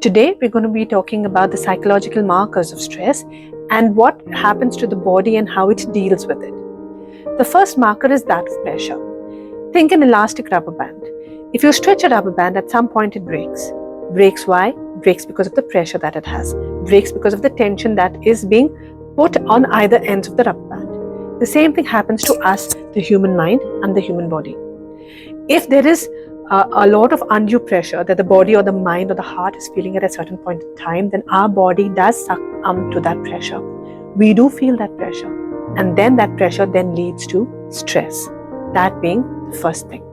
Today, we're going to be talking about the psychological markers of stress and what happens to the body and how it deals with it. The first marker is that of pressure. Think an elastic rubber band. If you stretch a rubber band, at some point it breaks. Breaks why? Breaks because of the pressure that it has. Breaks because of the tension that is being put on either ends of the rubber band. The same thing happens to us, the human mind and the human body. If there is a lot of undue pressure that the body or the mind or the heart is feeling at a certain point in time, then our body does succumb to that pressure. We do feel that pressure, and then that pressure then leads to stress, that being the first thing.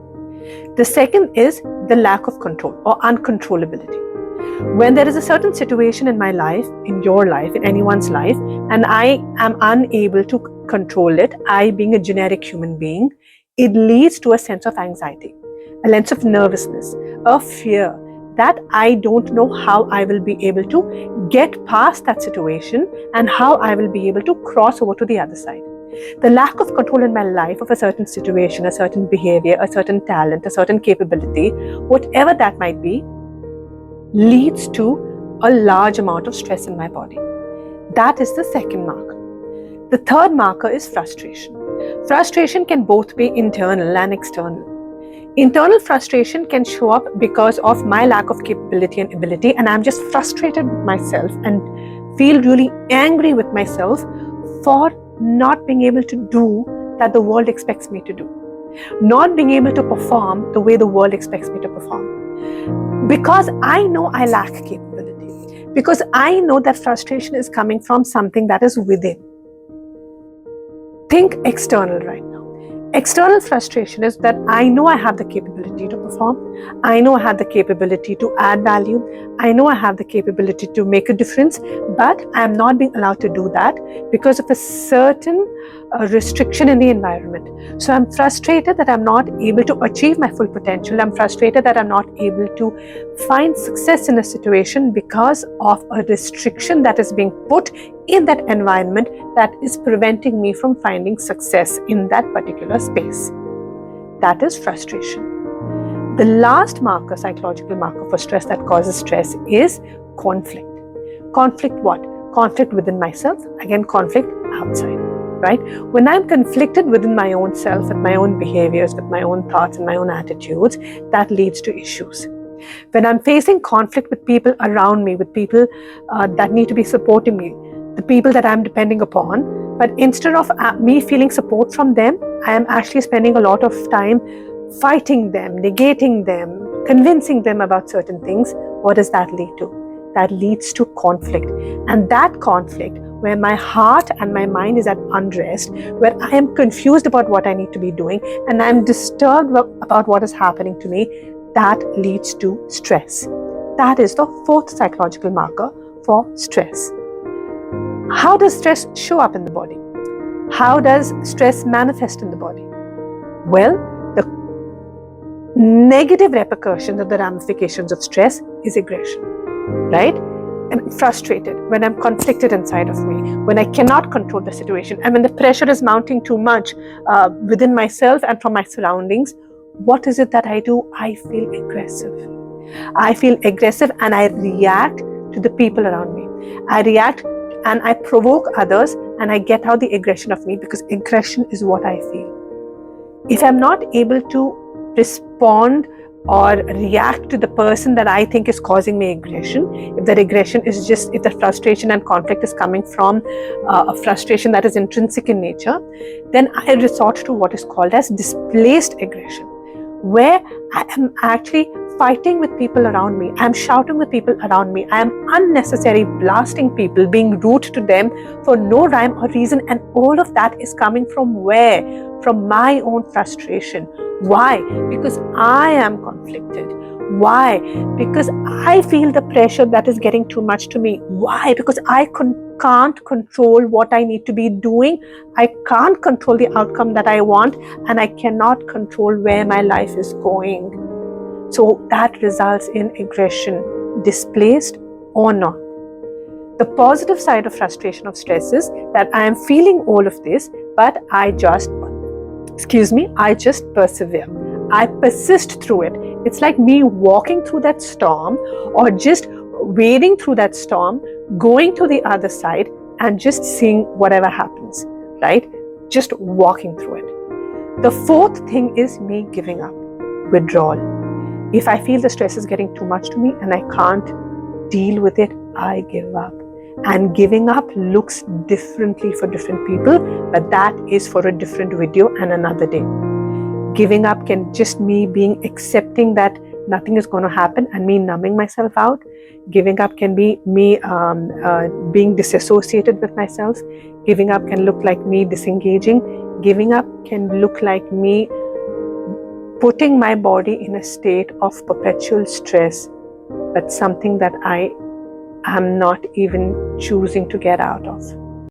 The second is the lack of control or uncontrollability. When there is a certain situation in my life, in your life, in anyone's life, and I am unable to control it, I being a generic human being, it leads to a sense of anxiety, a sense of nervousness, a fear that I don't know how I will be able to get past that situation and how I will be able to cross over to the other side. The lack of control in my life of a certain situation, a certain behavior, a certain talent, a certain capability, whatever that might be, leads to a large amount of stress in my body. That is the second marker. The third marker is frustration. Frustration can both be internal and external. Internal frustration can show up because of my lack of capability and ability, and I'm just frustrated with myself and feel really angry with myself for not being able to do that the world expects me to do, not being able to perform the way the world expects me to perform. Because I know I lack capability, because I know that frustration is coming from something that is within. Think external right now. External frustration is that I know I have the capability to perform. I know I have the capability to add value. I know I have the capability to make a difference, but I am not being allowed to do that because of a certain restriction in the environment. So I'm frustrated that I'm not able to achieve my full potential. I'm frustrated that I'm not able to find success in a situation because of a restriction that is being put in that environment that is preventing me from finding success in that particular space. That is frustration. The last marker, psychological marker for stress that causes stress is conflict. Conflict what? Conflict within myself, again conflict outside, right? When I'm conflicted within my own self, with my own behaviors, with my own thoughts and my own attitudes, that leads to issues. When I'm facing conflict with people around me, with people that need to be supporting me, the people that I'm depending upon, but instead of me feeling support from them, I am actually spending a lot of time fighting them, negating them, convincing them about certain things. What does that lead to? That leads to conflict. And that conflict, where my heart and my mind is at unrest, where I am confused about what I need to be doing, and I'm disturbed about what is happening to me, that leads to stress. That is the fourth psychological marker for stress. How does stress show up in the body? How does stress manifest in the body? Well, the negative repercussions of the ramifications of stress is aggression, right? I'm frustrated, when I'm conflicted inside of me, when I cannot control the situation, and when the pressure is mounting too much within myself and from my surroundings, what is it that I do? I feel aggressive. I feel aggressive and I react to the people around me. I react and I provoke others and I get out the aggression of me because aggression is what I feel. If I'm not able to respond or react to the person that I think is causing me aggression, if that aggression is just, if the frustration and conflict is coming from a frustration that is intrinsic in nature, then I resort to what is called as displaced aggression, where I am actually fighting with people around me, I am shouting with people around me, I am unnecessarily blasting people, being rude to them for no rhyme or reason, and all of that is coming from where? From my own frustration. Why? Because I am conflicted. Why? Because I feel the pressure that is getting too much to me. Why? Because I can't control what I need to be doing. I can't control the outcome that I want, and I cannot control where my life is going. So that results in aggression, displaced or not. The positive side of frustration, of stress, is that I am feeling all of this, but I just persevere. I persist through it. It's like me walking through that storm, or just wading through that storm, going to the other side, and just seeing whatever happens, right? Just walking through it. The fourth thing is me giving up, withdrawal. If I feel the stress is getting too much to me and I can't deal with it, I give up. And giving up looks differently for different people, but that is for a different video and another day. Giving up can just me being accepting that nothing is going to happen and me numbing myself out. Giving up can be me being disassociated with myself. Giving up can look like me disengaging. Giving up can look like me putting my body in a state of perpetual stress. That's something that I am not even choosing to get out of.